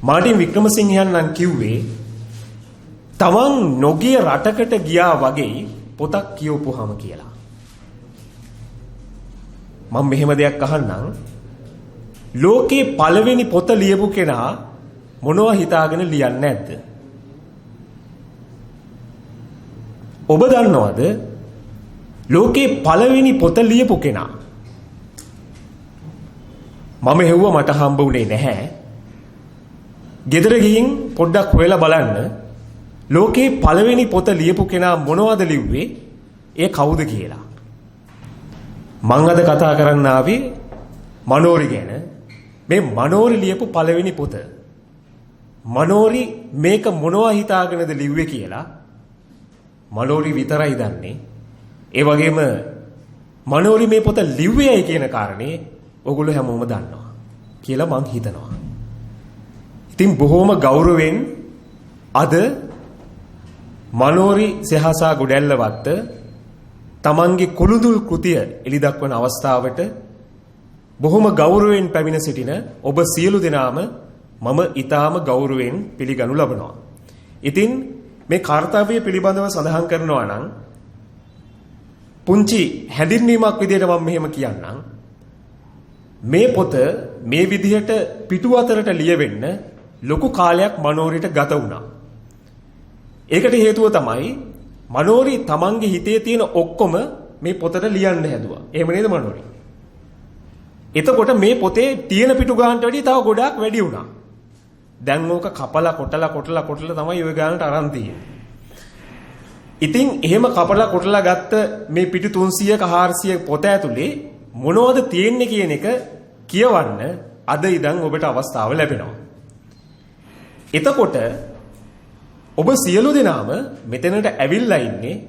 Martin වික්‍රමසිංහයන් නම් කිව්වේ තමන් නොගිය රටකට ගියා වගේ පොතක් කියවපුවාම කියලා. මම මෙහෙම දෙයක් අහන්නම්. ලෝකේ පළවෙනි පොත ලියපු කෙනා මොනවා හිතාගෙන ලියන්නේ නැද්ද? ඔබ දන්නවද? ලෝකේ පළවෙනි පොත ලියපු කෙනා මම හෙව්ව මට හම්බ වුණේ නැහැ. ගෙදර ගිහින් පොඩ්ඩක් හොයලා බලන්න ලෝකේ පළවෙනි පොත ලියපු කෙනා මොනවද ලිව්වේ? ඒ කවුද කියලා. මං අද කතා කරන්න ආවේ මනෝරි ගැන. මේ මනෝරි ලියපු පළවෙනි පොත. මනෝරි මේක මොනවා හිතාගෙනද ලිව්වේ කියලා මනෝරි විතරයි දන්නේ. ඒ වගේම මනෝරි මේ පොත ලිව්වේයි කියන කාරණේ ඔගොල්ලෝ හැමෝම දන්නවා කියලා මං හිතනවා. ඉතින් බොහොම ගෞරවයෙන් අද මනෝරි සහසා ගොඩැල්ලවත්ත තමන්ගේ කුළුඳුල් කෘතිය එලි දක්වන අවස්ථාවට බොහොම ගෞරවයෙන් පැමිණ සිටින ඔබ සියලු දෙනාම මම ඊටාම ගෞරවයෙන් පිළිගනු ලබනවා. ඉතින් මේ කාර්යය පිළිබඳව සඳහන් කරනවා නම් පුංචි හැඳින්වීමක් විදිහට මම මෙහෙම කියන්නම්. මේ පොත මේ විදිහට පිටු අතරට ලියවෙන්න ලොකු කාලයක් මනෝරිට ගත වුණා. ඒකට හේතුව තමයි මනෝරි තමන්ගේ හිතේ තියෙන ඔක්කොම මේ පොතට ලියන්න හැදුවා. එහෙම නේද මනෝරි? එතකොට මේ පොතේ තියෙන පිටු ගානට වැඩිය තව ගොඩාක් වැඩි වුණා. දැන් ඕක කපලා කොටලා තමයි ওই ගානට අරන් තියෙන්නේ. ඉතින් එහෙම කපලා කොටලා ගත්ත මේ පිටු 300ක 400 පොත ඇතුලේ මොනවද තියෙන්නේ කියන එක කියවන්න අද ඉඳන් ඔබට අවස්ථාව ලැබෙනවා. එතකොට ඔබ සියලු දෙනාම මෙතනට ඇවිල්ලා ඉන්නේ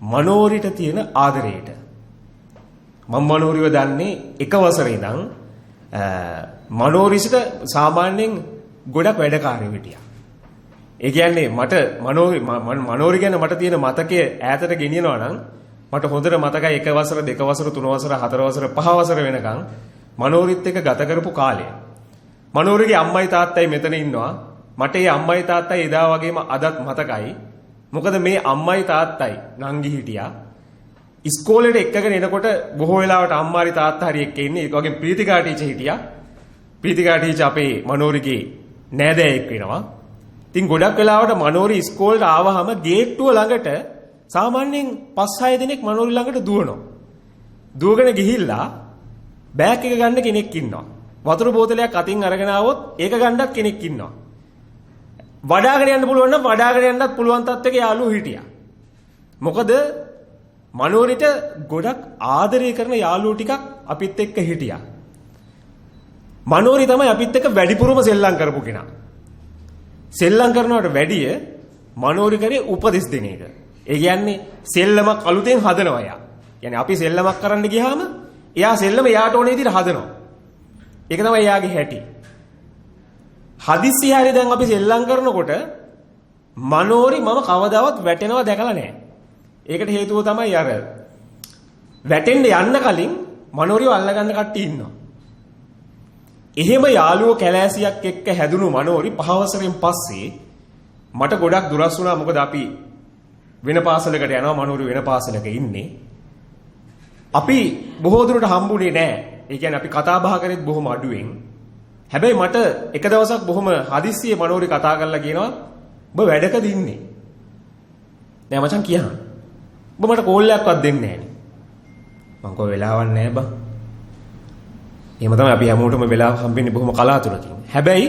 මනෝරිට තියෙන ආදරයට. මම මනෝරිව දන්නේ එක වසරේ ඉඳන් මනෝරිට සාමාන්‍යයෙන් ගොඩක් වැඩකාරයෝ හිටියා. ඒ කියන්නේ මට මනෝරි ගැන මට තියෙන මතකය ඈතට ගෙනියනවා නම් මට හොඳට මතකයි එක වසර දෙක වසර තුන වසර හතර වසර පහ වසර වෙනකන් මනෝරිත් එක්ක ගත කරපු කාලය. මනෝරිගේ අම්මයි තාත්තයි මෙතන ඉන්නවා. මට ඒ අම්මයි තාත්තයි එදා වගේම අදත් මතකයි. මොකද මේ අම්මයි තාත්තයි නංගි හිටියා. ඉස්කෝලේට එක්කගෙන එනකොට බොහෝ වෙලාවට අම්මාරි තාත්තා හරි එක්ක ඉන්නේ. ඒ වගේම ප්‍රීතිකා ටීචර් හිටියා. ප්‍රීතිකා ටීචර් අපේ මනෝරිගේ නෑදෑයෙක් වෙනවා. ඉතින් ගොඩක් වෙලාවට මනෝරි ඉස්කෝලේට ආවහම ගේට්ටුව ළඟට සාමාන්‍යයෙන් 5-6 දෙනෙක් මනෝරි ළඟට දුවනවා. දුවගෙන ගිහිල්ලා බෑග් එක ගන්න කෙනෙක් ඉන්නවා. වතුර බෝතලයක් අතින් අරගෙන ආවොත් ඒක ගන්නත් කෙනෙක් ඉන්නවා. වඩාගෙන යන්න පුළුවන් නම් වඩාගෙන යන්නත් පුළුවන් තත්ත්වයක යාළුවෝ හිටියා. මොකද මනෝරිට ගොඩක් ආදරය කරන යාළුවෝ ටිකක් අපිත් එක්ක හිටියා. මනෝරි තමයි අපිත් එක්ක වැඩිපුරම සෙල්ලම් කරපු කෙනා. සෙල්ලම් කරනවට වැඩිය මනෝරි කරේ උපදෙස් දෙන එක. ඒ කියන්නේ සෙල්ලමක් අලුතෙන් හදනවා යා. කියන්නේ අපි සෙල්ලමක් කරන්න ගියාම එයා සෙල්ලම එයාට ඕන විදිහට හදනවා. ඒක තමයි එයාගේ හැටි. හදිස්සිය හරි දැන් අපි සෙල්ලම් කරනකොට මනෝරි මම කවදාවත් වැටෙනවා දැකලා නැහැ. ඒකට හේතුව තමයි අර වැටෙන්න යන්න කලින් මනෝරිව අල්ලගන්න කට්ටිය ඉන්නවා. එහෙම යාළුවෝ කැලෑසියක් එක්ක හැදුණු මනෝරි 5 වසරෙන් පස්සේ මට ගොඩක් දුරස් වුණා. මොකද අපි වෙන පාසලකට යනවා මනෝරි වෙන පාසලක ඉන්නේ. අපි බොහෝ දුරට හම්බුනේ නැහැ. ඒ කියන්නේ අපි කතා බහ කරෙත් බොහොම අඩුවෙන්. හැබැයි මට එක දවසක් බොහොම හදිස්සියේ මනෝරි කතා කරලා කියනවා ඔබ වැඩකද ඉන්නේ? නෑ මචං කියහන්. ඔබ මට කෝල් එකක්වත් දෙන්නේ නෑනේ. මං කෝ වෙලාවක් නෑ බං. එහෙම තමයි අපි හැමෝටම වෙලාව හම්බෙන්නේ බොහොම කලාතුරකින්. හැබැයි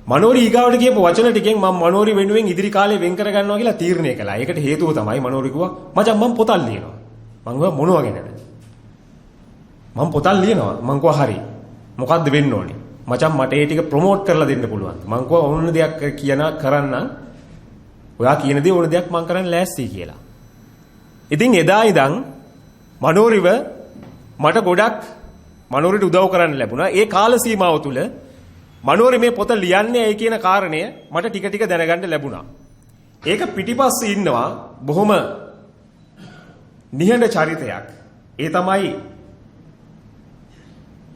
මනෝරි ඊගාවට කියපු වචන ටිකෙන් මම මනෝරි වෙනුවෙන් ඉදිරි කාලේ වෙන් කර ගන්නවා කියලා තීරණය කළා. ඒකට හේතුව තමයි මනෝරි කිව්වා මචං මම පොතක් ලියනවා. මං කිව්වා මොනවා ගැනද? මම පොතක් ලියනවා. මං කිව්වා හරි. මොකද්ද වෙන්න ඕනේ? මචං මට ඒ ටික ප්‍රොමෝට් කරලා දෙන්න පුළුවන්. මං කිව්වා ඕන දෙයක් කරන්න. ඔයා කියන දේ ඕන දෙයක් මං කරන්න ලෑස්තියි කියලා. ඉතින් එදා ඉඳන් මනෝරිව මට ගොඩක් මනෝරිට උදව් කරන්න ලැබුණා. ඒ කාල සීමාව තුළ මනෝරි මේ පොත ලියන්නේ ඇයි කියන කාරණය මට ටික ටික දැනගන්න ලැබුණා. ඒක පිටිපස්සේ ඉන්නවා බොහොම නිහඬ චරිතයක්. ඒ තමයි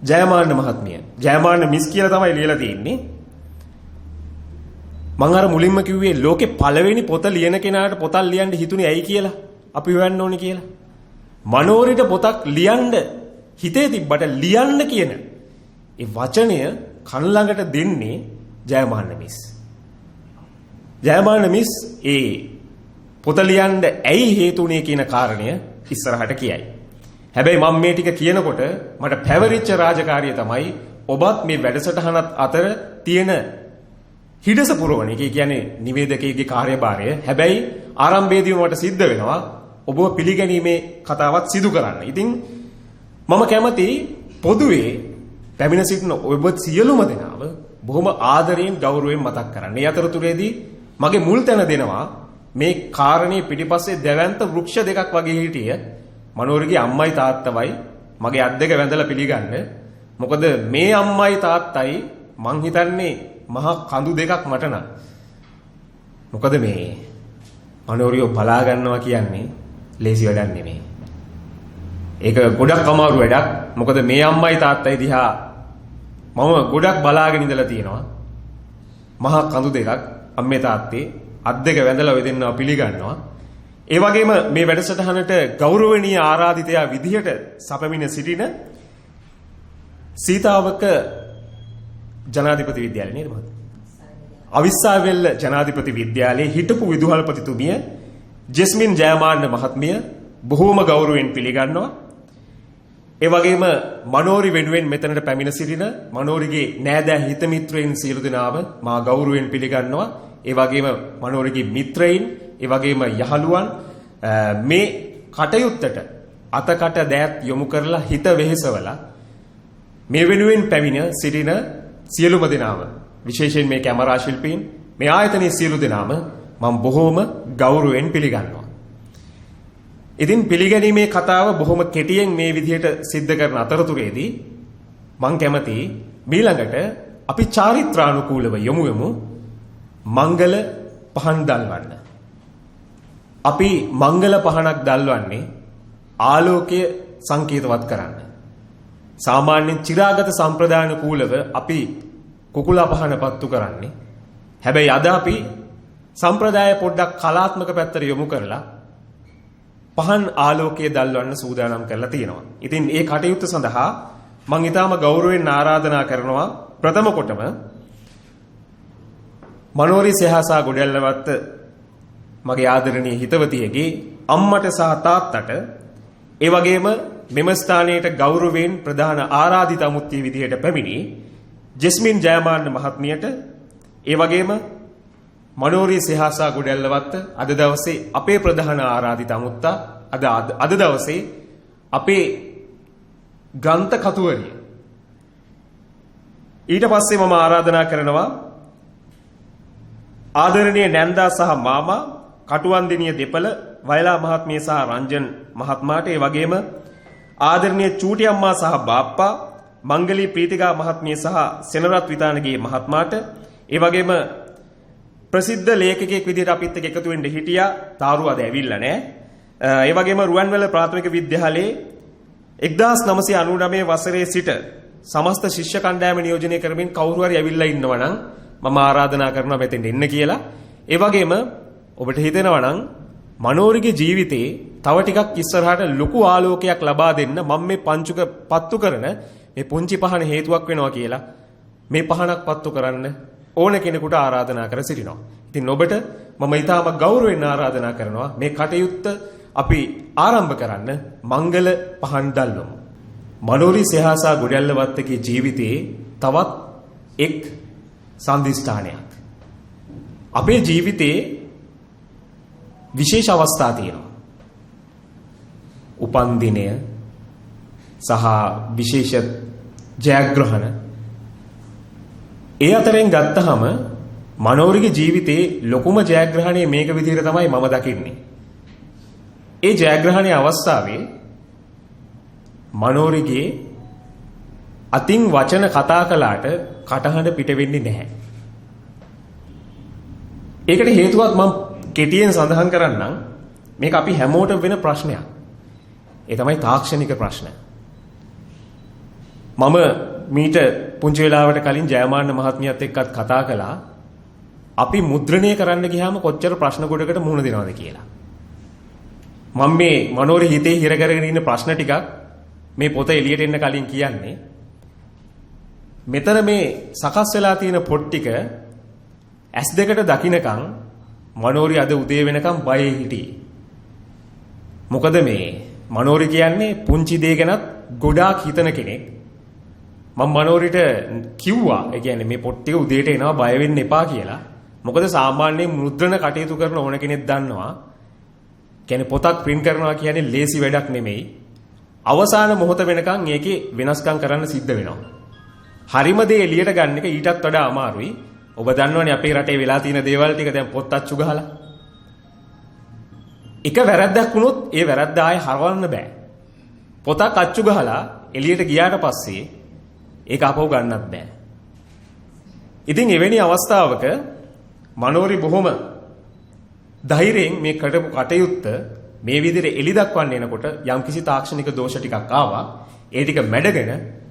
ජයමාන්න මහත්මිය. ජයමාන්න මිස් කියලා තමයි ලියලා තියෙන්නේ. මම අර මුලින්ම කිව්වේ ලෝකේ පළවෙනි පොත ලියන කෙනාට පොතක් ලියන්න හිතුනේ ඇයි කියලා. අපි හොයන්න ඕනේ කියලා. මනෝරිට පොතක් ලියන්න හිතේ තිබ්බට ලියන්න කියන ඒ වචනය කන් ළඟට දෙන්නේ ජයමාන්න මිස්. ජයමාන්න මිස් ඒ පොත ලියන්න ඇයි හේතුනේ කියන කාරණය ඉස්සරහට කියයි. හැබැයි මම මේ ටික කියනකොට මට පැවරිච්ච රාජකාරිය තමයි ඔබත් මේ වැඩසටහනත් අතර තියෙන හිඩස පුරවන එක. කියන්නේ නිවේදකයෙක්ගේ කාර්යභාරය. හැබැයි ආරම්භයේදී මට සිද්ධ වෙනවා ඔබව පිළිගැනීමේ කතාවක් සිදු කරන්න. ඉතින් මම කැමති පොදුවේ පැමිණ සිටින ඔබ සියලුම දෙනාව බොහොම ආදරයෙන් ගෞරවයෙන් මතක් කරන්න. මේ අතරතුරේදී මගේ මුල් තැන දෙනවා මේ කාරණේ පිටිපස්සේ දැවැන්ත වෘක්ෂ දෙකක් වගේ හිටිය මනෝරිගේ අම්මයි තාත්තවයි මගේ අත් දෙක වැඳලා පිළිගන්න. මොකද මේ අම්මයි තාත්තයි මං හිතන්නේ මහා කඳු දෙකක් මට නම්. මොකද මේ මනෝරියෝ බලා ගන්නවා කියන්නේ ලේසි වැඩක් නෙමෙයි. ඒක ගොඩක් අමාරු වැඩක්. මොකද මේ අම්මයි තාත්තයි දිහා මම ගොඩක් බලාගෙන ඉඳලා තියෙනවා. මහා කඳු දෙකක් අම්මේ තාත්තේ අත් දෙක වැඳලා ඔය දෙන්නා පිළිගන්නවා. ඒ වගේම මේ වැඩසටහනට ගෞරවනීය ආරාධිතයා විදිහට සපමින සිටින සීතාවක ජනාධිපති විද්‍යාලය නේද මහත්මයා? අවිස්සාවෙල්ල ජනාධිපති විද්‍යාලයේ හිටපු විදුහල්පතිතුමිය ජෙස්මින් ජයමාන්න මහත්මිය බොහෝම ගෞරවයෙන් පිළිගන්නවා. ඒ වගේම මනෝරි වෙනුවෙන් මෙතනට පැමිණ සිටින මනෝරිගේ නෑදෑ හිත මිත්‍රයින් සියලු දෙනාම මා ගෞරවයෙන් පිළිගන්නවා. ඒ වගේම මනෝරිගේ මිත්‍රයින්, ඒ වගේම යහළුවන් මේ කටයුත්තට අතකට දෑත් යොමු කරලා හිත වෙහෙසවලා මේ වෙනුවෙන් පැමිණ සිටින සියලුම දෙනාම, විශේෂයෙන් මේ කැමරා ශිල්පීන්, මේ ආයතනයේ සියලු දෙනාම මම බොහෝම ගෞරවයෙන් පිළිගන්නවා. ඉතින් පිළිගැනීමේ කතාව බොහොම කෙටියෙන් මේ විදිහට සිද්ධ කරන අතරතුරේදී මම කැමතියි ඊළඟට අපි චාරිත්‍රානුකූලව යමු මංගල පහන් දල්වන්න. අපි මංගල පහනක් දල්වන්නේ ආලෝකය සංකේතවත් කරන්න. සාමාන්‍යයෙන් චිරාගත සම්ප්‍රදානුකූලව අපි කුකුලා පහන පත්තු කරන්නේ. හැබැයි අද අපි සම්ප්‍රදාය පොඩ්ඩක් කලාත්මක පැත්තට යොමු කරලා පහන් ආලෝකයේ දල්වන්න සූදානම් කරලා තියෙනවා. ඉතින් ඒ කටයුත්ත සඳහා මම ඊටාම ගෞරවයෙන් ආරාධනා කරනවා ප්‍රථම කොටම මනෝරි සෙහසා ගොඩැල්ලවත්ත මගේ ආදරණීය හිතවතියගේ අම්මට සහ තාත්තට, ඒ වගේම මෙම ස්ථානයට ගෞරවයෙන් ප්‍රධාන ආරාධිත අමුත්‍ය විදිහට පැමිණි ජෙස්මින් ජයමාන්න මහත්මියට, ඒ වගේම මනෝරි සෙහසා ගොඩැල්ලවත්ත අද දවසේ අපේ ප්‍රධාන ආරාධිත අමුත්තා, අද දවසේ අපේ ග්‍රන්ථ කතුවරිය. ඊට පස්සේ මම ආරාධනා කරනවා ආදරණීය නැන්දා සහ මාමා, කටුවන්දිනිය දෙපළ වයලා මහත්මිය සහ රංජන් මහත්මයාට, ඒ වගේම ආදරණීය චූටි අම්මා සහ බාප්පා, මංගලී ප්‍රීතිකා මහත්මිය සහ සෙනරත් විතානගේ මහත්මයාට, ඒ වගේම ප්‍රසිද්ධ ලේඛකයෙක් විදිහට අපිත් එක්ක එකතු වෙන්න හිටියා තාරු අද ඇවිල්ලා නැහැ. ඒ වගේම රුවන්වැල ප්‍රාථමික විද්‍යාලයේ 1999 වසරේ සිට සමස්ත ශිෂ්‍ය කණ්ඩායම නියෝජනය කරමින් කවුරු හරි ඇවිල්ලා ඉන්නවා නම් මම ආරාධනා කරනවා මෙතෙන්ට එන්න කියලා. ඒ වගේම ඔබට හිතෙනවා නම් මනෝරිගේ ජීවිතේ තව ටිකක් ඉස්සරහට ලොකු ආලෝකයක් ලබා දෙන්න මම මේ පංචුක පත්තු කරන මේ පුංචි පහන හේතුවක් වෙනවා කියලා මේ පහනක් පත්තු කරන්න ඕන කෙනෙකුට ආරාධනා කර සිටිනවා. ඉතින් ඔබට මම ඊටාම ගෞරවයෙන් ආරාධනා කරනවා මේ කටයුත්ත අපි ආරම්භ කරන්න මංගල පහන් දැල්වමු. මනෝරි සෙහසා ගොඩැල්ලවත්තගේ ජීවිතයේ තවත් එක් සම්දිස්ථානයක්. අපේ ජීවිතයේ විශේෂ අවස්ථා තියෙනවා. උපන් දිනය සහ විශේෂ ජයග්‍රහණ. ඒ අතරින් ගත්තහම මනෝරිගේ ජීවිතේ ලොකුම ජයග්‍රහණය මේක විදිහට තමයි මම දකින්නේ. ඒ ජයග්‍රහණයේ අවස්ථාවේ මනෝරිගේ අතින් වචන කතා කළාට කටහඬ පිට වෙන්නේ නැහැ. ඒකට හේතුවක් මම කෙටියෙන් සඳහන් කරන්නම්. මේක අපි හැමෝටම වෙන ප්‍රශ්නයක්. ඒ තමයි තාක්ෂණික ප්‍රශ්න. මම මීට පුංචි වෙලාවට කලින් ජයමාන්න මහත්මියත් එක්කත් කතා කළා. අපි මුද්‍රණය කරන්න ගියාම කොච්චර ප්‍රශ්න කොටකට මුහුණ දෙනවද කියලා. මම මේ මනෝරි හිතේ හිර කරගෙන ඉන්න ප්‍රශ්න ටිකක් මේ පොත එළියට එන්න කලින් කියන්නේ. මෙතන මේ සකස් වෙලා තියෙන පොත් ටික S2කට දකින්නකම් මනෝරි අද උදේ වෙනකම් බයේ හිටියේ. මොකද මේ මනෝරි කියන්නේ පුංචි දේ ගැනත් ගොඩාක් හිතන කෙනෙක්. මම මනෝරිට කිව්වා ඒ කියන්නේ මේ පොත් ටික උදේට එනවා බය වෙන්න එපා කියලා. මොකද සාමාන්‍යයෙන් මුද්‍රණ කටයුතු කරන ඕන කෙනෙක් දන්නවා. කියන්නේ පොතක් print කරනවා කියන්නේ ලේසි වැඩක් නෙමෙයි. අවසාන මොහොත වෙනකන් ඒකේ වෙනස්කම් කරන්න සිද්ධ වෙනවා. හරිම දේ එළියට ගන්න එක ඊටත් වඩා අමාරුයි. ඔබ දන්නවනේ අපේ රටේ වෙලා තියෙන දේවල් ටික දැන් පොත් අච්චු ගහලා. එක වැරද්දක් වුණොත් ඒ වැරද්ද ආයේ හරවන්න බෑ. පොතක් අච්චු ගහලා එළියට ගියාට පස්සේ ඒක අපව ගන්නත් බෑ. ඉතින් එවැනි අවස්ථාවක මනෝරි බොහොම ධෛර්යයෙන් මේ කරපු කටයුත්ත මේ විදිහට එලි දක්වන්න එනකොට යම්කිසි තාක්ෂණික දෝෂ ටිකක් ආවා. ඒ ටික මැඩගෙන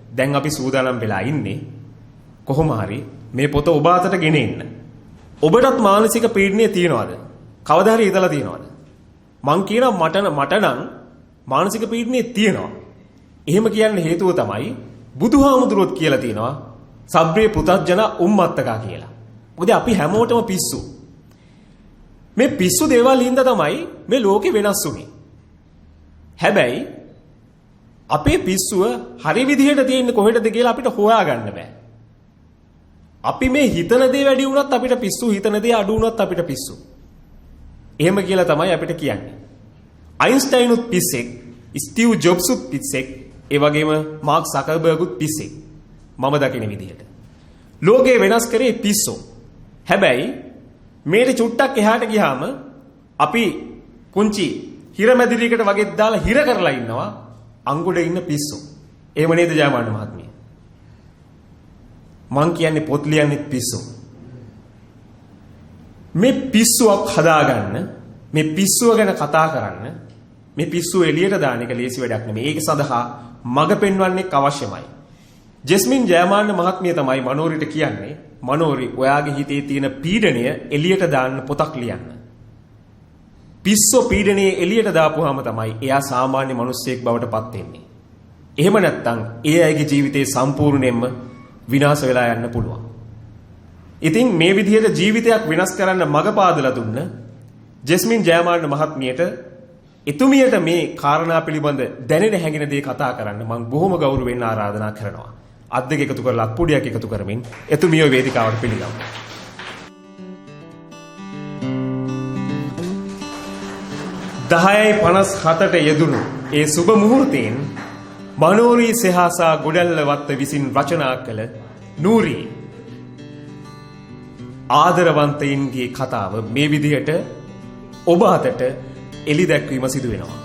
දැන් අපි සූදානම් වෙලා ඉන්නේ කොහොම හරි මේ පොත ඔබ අතට ගෙන එන්න. ඔබටත් මානසික පීඩනය තියනවාද? කවදා හරි හිතලා තියනවාද? මං කියනවා මට නම් මානසික පීඩනය තියෙනවා. එහෙම කියන්න හේතුව තමයි බුදුහාමුදුරුවොත් කියලා තියෙනවා සබ්බේ පුතජන උම්මත්තකා කියලා. මොකද අපි හැමෝටම පිස්සු. මේ පිස්සු දේවල් හින්දා තමයි මේ ලෝකෙ වෙනස් වුනේ. හැබැයි අපේ පිස්සුව හරි විදිහට තියෙන්නේ කොහෙටද කියලා අපිට හොයාගන්න බෑ. අපි මේ හිතන දේ වැඩි වුණත් අපිට පිස්සු, හිතන දේ අඩු වුණත් අපිට පිස්සු. එහෙම කියලා තමයි අපිට කියන්නේ. අයින්ස්ටයිනුත් පිස්සෙක්, ස්ටිව් ජොබ්ස්ුත් පිස්සෙක්, ඒ වගේම මාර්ක් සකර්බර්ග්ුත් පිස්සෙක්. මම දකින විදිහට. ලෝකේ වෙනස් කරේ පිස්සෝ. හැබැයි මේට චුට්ටක් එහාට ගියාම අපි කුංචි හිරමැදිරියකට වගේ දාලා හිර කරලා ඉන්නවා අංගුඩේ ඉන්න පිස්සෝ. එහෙම නේද ජයමාන මහත්මිය? මං කියන්නේ පොත් ලියන්නේ පිස්සෝ. මේ පිස්සුවක් හදාගන්න, මේ පිස්සුව ගැන කතා කරන්න, මේ පිස්සුව එළියට දාන එක ලේසි වැඩක් නෙමෙයි. ඒක සඳහා මඟ පෙන්වන්නේ අවශ්‍යමයි. ජෙස්මින් ජයමාන්න මහත්මිය තමයි මනෝරිට කියන්නේ මනෝරි ඔයාගේ හිතේ තියෙන පීඩනය එළියට දාන්න පොතක් ලියන්න. පිස්සෝ පීඩනය එළියට දාපුවාම තමයි එයා සාමාන්‍ය මිනිස්සෙක් බවට පත් වෙන්නේ. එහෙම නැත්නම් ඒ අයගේ ජීවිතේ සම්පූර්ණයෙන්ම විනාශ වෙලා යන්න පුළුවන්. ඉතින් මේ විදිහට ජීවිතයක් වෙනස් කරන්න මඟ පාදලා දුන්න ජෙස්මින් ජයමාන්න මහත්මියට එතුමියට මේ කාරණා පිළිබඳ දැනෙන හැඟෙන දේ කතා කරන්න මම බොහොම ගෞරවයෙන් ආරාධනා කරනවා. අත් දෙක එකතු කරලා අත්පුඩියක් එකතු කරමින් එතුමිය වේදිකාවට පිළිගන්නවා. දහයයි 57ට යෙදුණු ඒ සුබ මුහුර්තයෙන් මනෝරි සෙහාසා ගොඩැල්ලවත්ත විසින් රචනා කළ නූරි ආදරවන්තයින්ගේ කතාව මේ විදිහට ඔබ අතට එළි දැක්වීම සිදු වෙනවා.